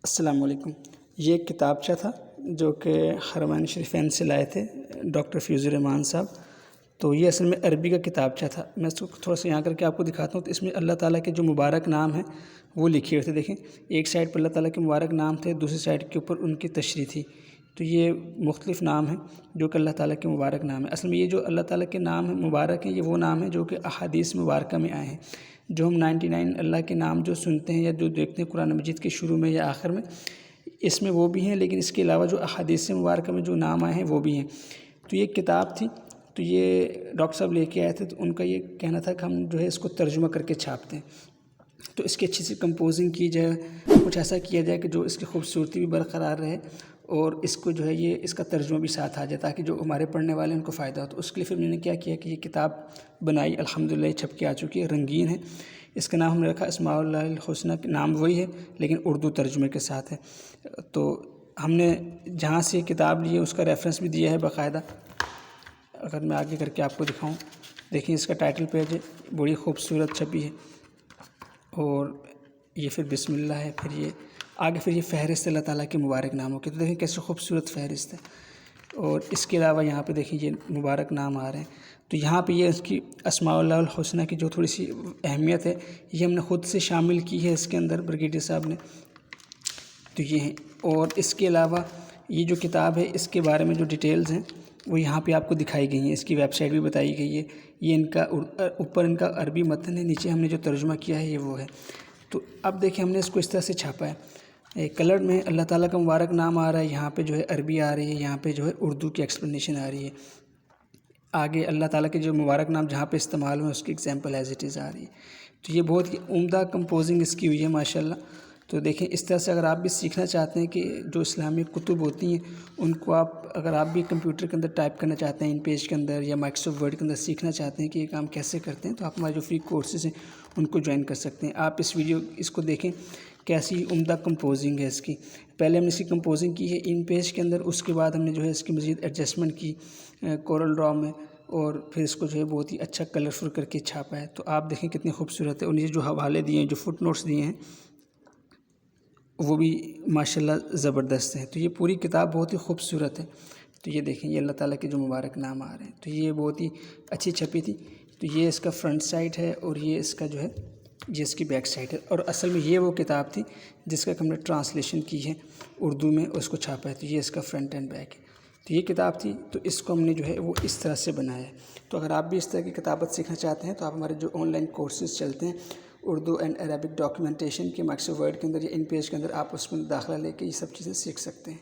السلام علیکم۔ یہ ایک کتابچہ تھا جو کہ حرمین شریفین سے لائے تھے ڈاکٹر فیض الرحمان صاحب۔ تو یہ اصل میں عربی کا کتابچہ تھا۔ میں اس کو تھوڑا سا یہاں کر کے آپ کو دکھاتا ہوں۔ تو اس میں اللہ تعالیٰ کے جو مبارک نام ہیں وہ لکھے ہوئے تھے۔ دیکھیں ایک سائڈ پر اللہ تعالیٰ کے مبارک نام تھے، دوسری سائڈ کے اوپر ان کی تشریح تھی۔ تو یہ مختلف نام ہیں جو کہ اللہ تعالیٰ کے مبارک نام ہیں۔ اصل میں یہ جو اللہ تعالیٰ کے نام ہیں مبارک ہیں، یہ وہ نام ہیں جو کہ احادیث مبارکہ میں آئے ہیں۔ جو ہم 99 اللہ کے نام جو سنتے ہیں یا جو دیکھتے ہیں قرآن مجید کے شروع میں یا آخر میں، اس میں وہ بھی ہیں، لیکن اس کے علاوہ جو احادیث مبارکہ میں جو نام آئے ہیں وہ بھی ہیں۔ تو یہ کتاب تھی، تو یہ ڈاکٹر صاحب لے کے آئے تھے، تو ان کا یہ کہنا تھا کہ ہم جو ہے اس کو ترجمہ کر کے چھاپتے ہیں، تو اس کی اچھی سی کمپوزنگ کی جائے، کچھ ایسا کیا جائے کہ جو اس کی خوبصورتی بھی برقرار رہے اور اس کو جو ہے یہ اس کا ترجمہ بھی ساتھ آ جائے، تاکہ جو ہمارے پڑھنے والے ہیں ان کو فائدہ ہو۔ تو اس کے لیے پھر میں نے کیا کیا کہ یہ کتاب بنائی، الحمدللہ یہ چھپ کے آ چکی ہے، رنگین ہے۔ اس کا نام ہم نے رکھا اسماء اللہ الحسنی، نام وہی ہے لیکن اردو ترجمے کے ساتھ ہے۔ تو ہم نے جہاں سے یہ کتاب لی ہے اس کا ریفرنس بھی دیا ہے باقاعدہ۔ اگر میں آگے کر کے آپ کو دکھاؤں، دیکھیں اس کا ٹائٹل پیج ہے، بڑی خوبصورت چھپی ہے، اور یہ پھر بسم اللہ ہے، پھر یہ آگے پھر یہ فہرست اللہ تعالیٰ کے مبارک ناموں کی۔ تو دیکھیں کیسے خوبصورت فہرست ہے، اور اس کے علاوہ یہاں پہ دیکھیں یہ مبارک نام آ رہے ہیں۔ تو یہاں پہ یہ اس کی اسماء اللہ الحسنی کی جو تھوڑی سی اہمیت ہے یہ ہم نے خود سے شامل کی ہے اس کے اندر، بریگیڈیئر صاحب نے۔ تو یہ ہیں، اور اس کے علاوہ یہ جو کتاب ہے اس کے بارے میں جو ڈیٹیلز ہیں وہ یہاں پہ آپ کو دکھائی گئی ہیں، اس کی ویب سائٹ بھی بتائی گئی ہے۔ یہ ان کا اوپر ان کا عربی متن ہے، نیچے ہم نے جو ترجمہ کیا ہے یہ وہ ہے۔ تو اب دیکھیں ہم نے اس کو اس طرح سے چھاپا ہے، کلر میں اللہ تعالیٰ کا مبارک نام آ رہا ہے، یہاں پہ جو ہے عربی آ رہی ہے، یہاں پہ جو ہے اردو کی ایکسپلینیشن آ رہی ہے، آگے اللہ تعالیٰ کے جو مبارک نام جہاں پہ استعمال ہوئے اس کی ایگزامپل ایز اٹ از آ رہی ہے۔ تو یہ بہت ہی عمدہ کمپوزنگ اس کی ہوئی ہے ماشاءاللہ۔ تو دیکھیں اس طرح سے اگر آپ بھی سیکھنا چاہتے ہیں کہ جو اسلامی کتب ہوتی ہیں ان کو اگر آپ بھی کمپیوٹر کے اندر ٹائپ کرنا چاہتے ہیں، ان پیج کے اندر یا مائکروسافٹ ورڈ کے اندر سیکھنا چاہتے ہیں کہ یہ کام کیسے کرتے ہیں، تو آپ ہمارے جو فری کورسز ہیں ان کو جوائن کر سکتے ہیں۔ آپ اس کو دیکھیں کیسی عمدہ کمپوزنگ ہے اس کی۔ پہلے ہم نے اس کی کمپوزنگ کی ہے ان پیج کے اندر، اس کے بعد ہم نے جو ہے اس کی مزید ایڈجسٹمنٹ کی کورل ڈرا میں، اور پھر اس کو جو ہے بہت ہی اچھا کلرفل کر کے چھاپا ہے۔ تو آپ دیکھیں کتنی خوبصورت ہے، اور یہ جو حوالے دیے ہیں، جو فٹ نوٹس دیے ہیں وہ بھی ماشاءاللہ زبردست ہیں۔ تو یہ پوری کتاب بہت ہی خوبصورت ہے۔ تو یہ دیکھیں یہ اللہ تعالیٰ کے جو مبارک نام آ رہے ہیں، تو یہ بہت ہی اچھی چھپی تھی۔ تو یہ اس کا فرنٹ سائڈ ہے، اور یہ اس کا جو ہے یہ اس کی بیک سائڈ ہے، اور اصل میں یہ وہ کتاب تھی جس کا ہم نے ٹرانسلیشن کی ہے اردو میں، اس کو چھاپا ہے۔ تو یہ اس کا فرنٹ اینڈ بیک ہے۔ تو یہ کتاب تھی، تو اس کو ہم نے جو ہے وہ اس طرح سے بنایا ہے۔ تو اگر آپ بھی اس طرح کی کتابت سیکھنا چاہتے ہیں تو آپ ہمارے جو آن لائن کورسز چلتے ہیں اردو اینڈ عربک ڈاکیومنٹیشن کے مائکروسافٹ ورڈ کے اندر یا ان پیج کے اندر، آپ اس میں داخلہ لے کے یہ سب چیزیں سیکھ سکتے ہیں۔